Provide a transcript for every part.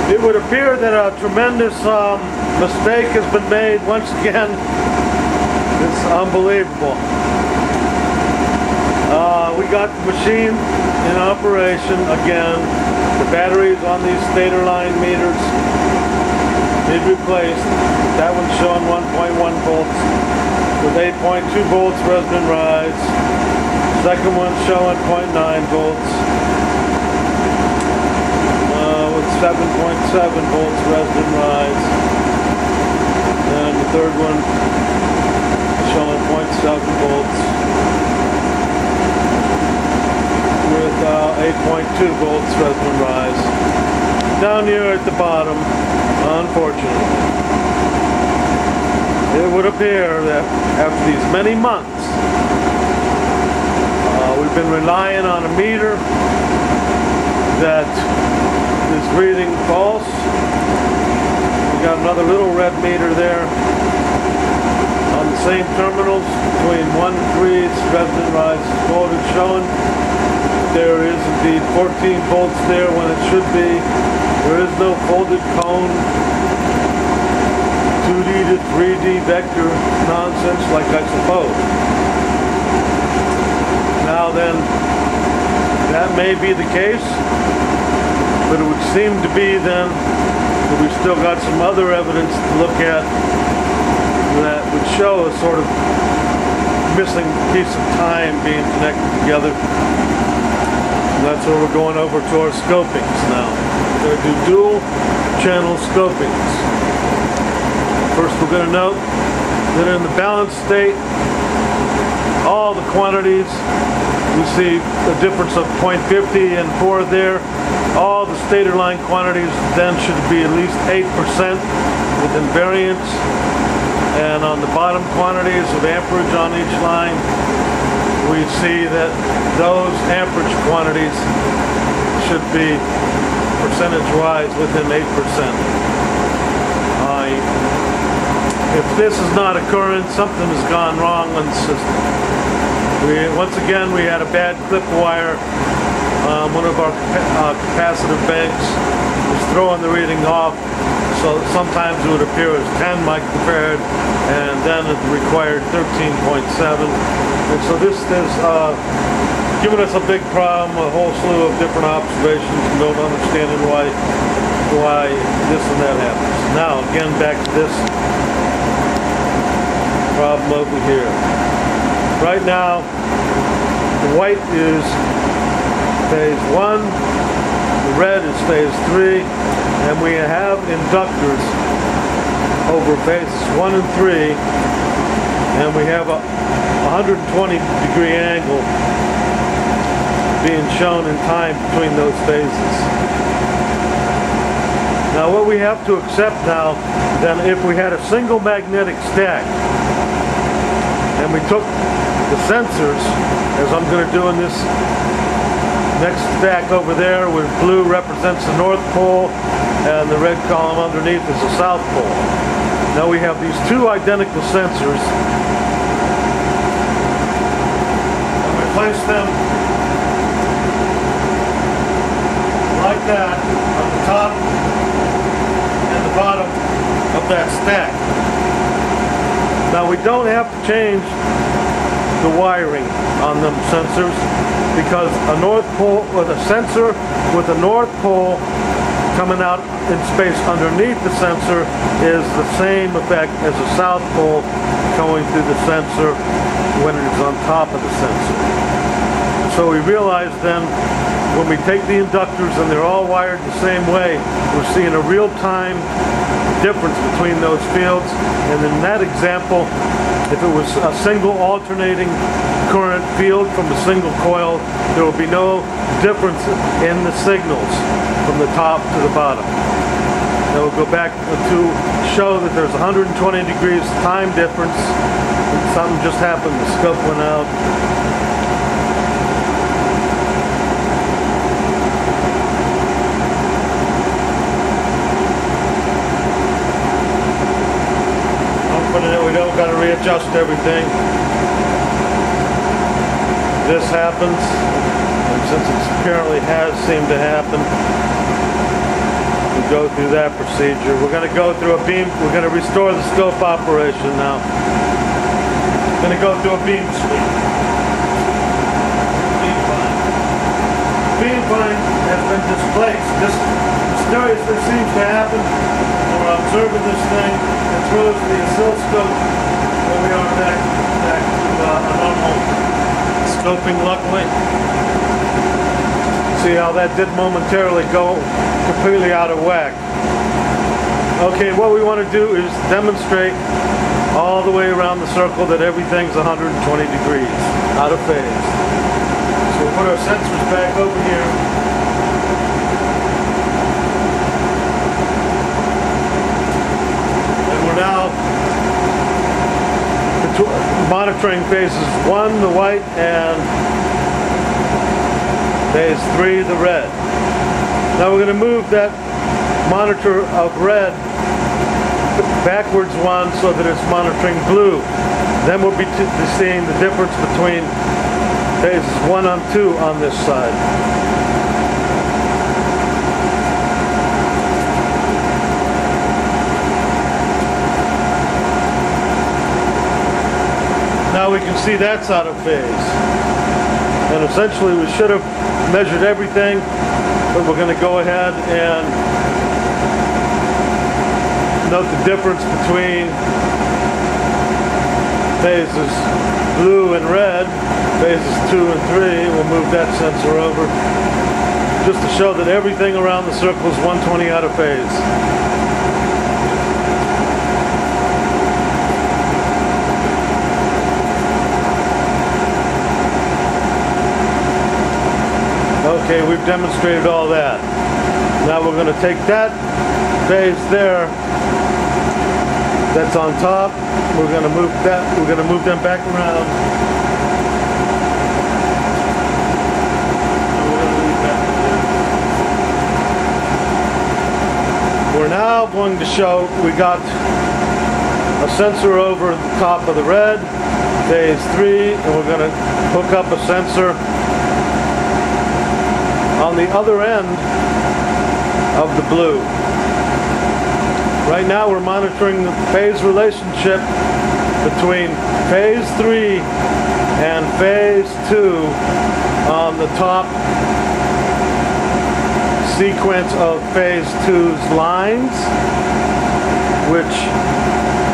It would appear that a tremendous mistake has been made once again. It's unbelievable. We got the machine in operation again. The batteries on these stator line meters need replaced. That one's showing 1.1 volts with 8.2 volts resonant rise. Second one's showing 0.9 volts with 7.7 volts resonant rise. And the third one showing 0.7 volts with 8.2 volts resonant rise. Down here at the bottom, unfortunately, it would appear that after these many months, we've been relying on a meter that is reading false. We got another little red meter there on the same terminals between 1 and 3. It's resonant rise voltage showing. There is indeed 14 volts there when it should be. There is no folded cone 2D to 3D vector nonsense like I suppose. Now then, that may be the case, but it would seem to be then that we've still got some other evidence to look at that would show a sort of missing piece of time being connected together. And that's where we're going over to our scopings now. We're going to do dual channel scopings. First we're going to note that in the balanced state, all the quantities, we see a difference of 0.50 and 4 there. All the stator line quantities then should be at least 8% with invariance. And on the bottom quantities of amperage on each line, we see that those amperage quantities should be percentage-wise within 8%. If this is not occurring, something has gone wrong on the system. Once again, we had a bad clip wire. One of our capacitive banks was throwing the reading off, so sometimes it would appear as 10 microfarad, and then it required 13.7. And so this is giving us a big problem, a whole slew of different observations, and don't understanding why this and that happens. Now, again, back to this problem over here. Right now, the white is phase 1, the red is phase 3, and we have inductors over phases 1 and 3, and we have a 120-degree angle being shown in time between those phases. Now what we have to accept now, then if we had a single magnetic stack, and we took the sensors, as I'm going to do in this next stack over there, where blue represents the North Pole and the red column underneath is the South Pole. Now we have these two identical sensors, and we place them like that on the top and the bottom of that stack. Now we don't have to change the wiring on them sensors, because a North Pole with a sensor with a North Pole coming out in space underneath the sensor is the same effect as a South Pole going through the sensor when it is on top of the sensor. So we realize then, when we take the inductors and they're all wired the same way, we're seeing a real-time difference between those fields. And in that example, if it was a single alternating current field from a single coil, there will be no difference in the signals from the top to the bottom. Now we'll go back to show that there's 120 degrees time difference. Something just happened, the scope went out. We don't got to readjust everything. This happens, and since it apparently has seemed to happen, we go through that procedure. We're going to go through a beam. We're going to restore the scope operation now. We're going to go through a beam sweep. Beam plane has been displaced. This mysteriously seems to happen when we're observing this thing. It throws the oscilloscope where we are back to a normal scoping, luckily. See how that did momentarily go completely out of whack. Okay, what we want to do is demonstrate all the way around the circle that everything's 120 degrees out of phase. So we'll put our sensors back over here. And we're now monitoring phases 1, the white, and phase 3, the red. Now we're going to move that monitor of red backwards one so that it's monitoring blue. Then we'll be seeing the difference between phases 1 and 2 on this side. Now we can see that's out of phase. And essentially we should have measured everything, but we're going to go ahead and note the difference between phases blue and red, phases 2 and 3. We'll move that sensor over just to show that everything around the circle is 120 out of phase. Okay, we've demonstrated all that. Now we're going to take that phase there that's on top. We're going to move that. We're going to move them back around. We're now going to show we got a sensor over the top of the red, phase 3, and we're going to hook up a sensor on the other end of the blue. Right now we're monitoring the phase relationship between phase 3 and phase 2 on the top sequence of phase 2's lines, which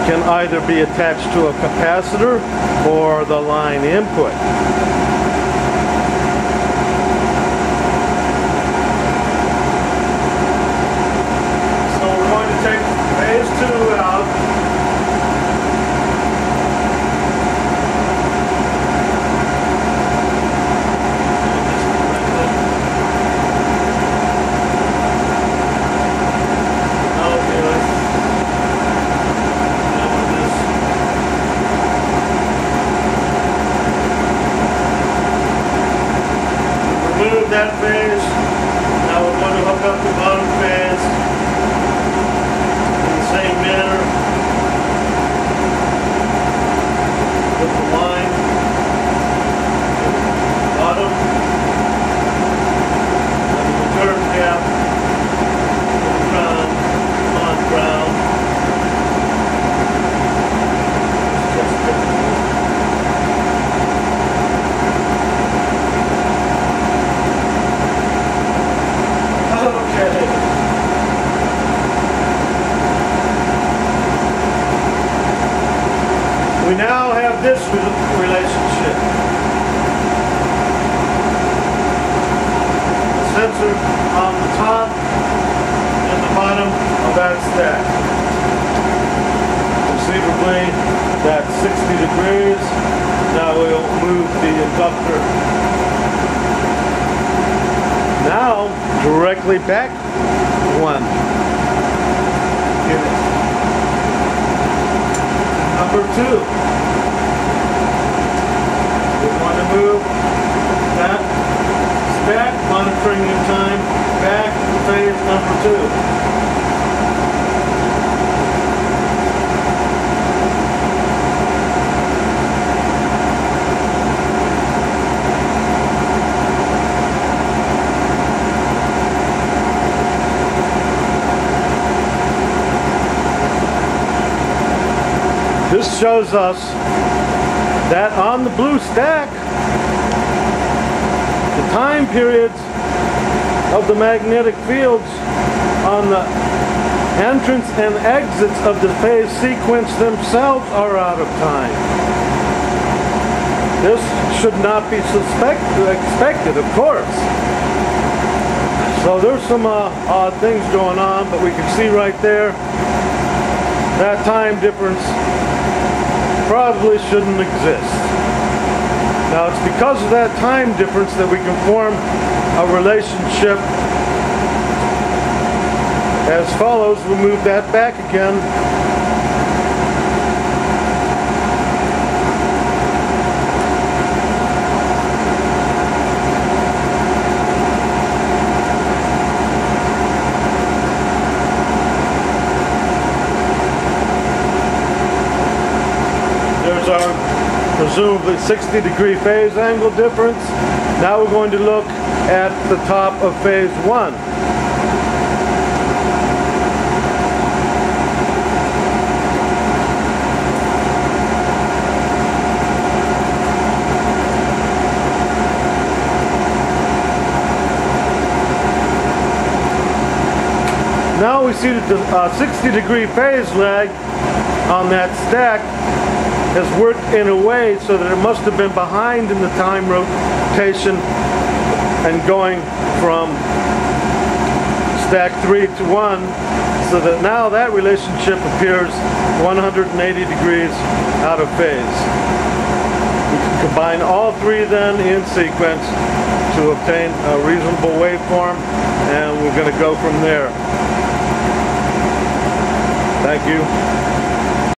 can either be attached to a capacitor or the line input. Phase 2 out. Remove that phase. Now we're going to hook up the bottom phase. Same manner with the line bottom and the return cap ground on ground. Okay. We now have this relationship. The sensor on the top and the bottom of that stack. Conceivably, that's 60 degrees. Now we'll move the inductor. Now, directly back one. Number 2. We want to move that stack, monitoring the time, back to phase number 2. This shows us that on the blue stack, the time periods of the magnetic fields on the entrance and exits of the phase sequence themselves are out of time. This should not be expected, of course. So there's some odd things going on, but we can see right there that time difference probably shouldn't exist. Now it's because of that time difference that we can form a relationship as follows. We'll move that back again. There's our presumably 60-degree phase angle difference. Now we're going to look at the top of phase 1. Now we see that the 60-degree phase lag on that stack has worked in a way so that it must have been behind in the time rotation and going from stack 3 to 1, so that now that relationship appears 180 degrees out of phase. We can combine all three then in sequence to obtain a reasonable waveform, and we're going to go from there. Thank you.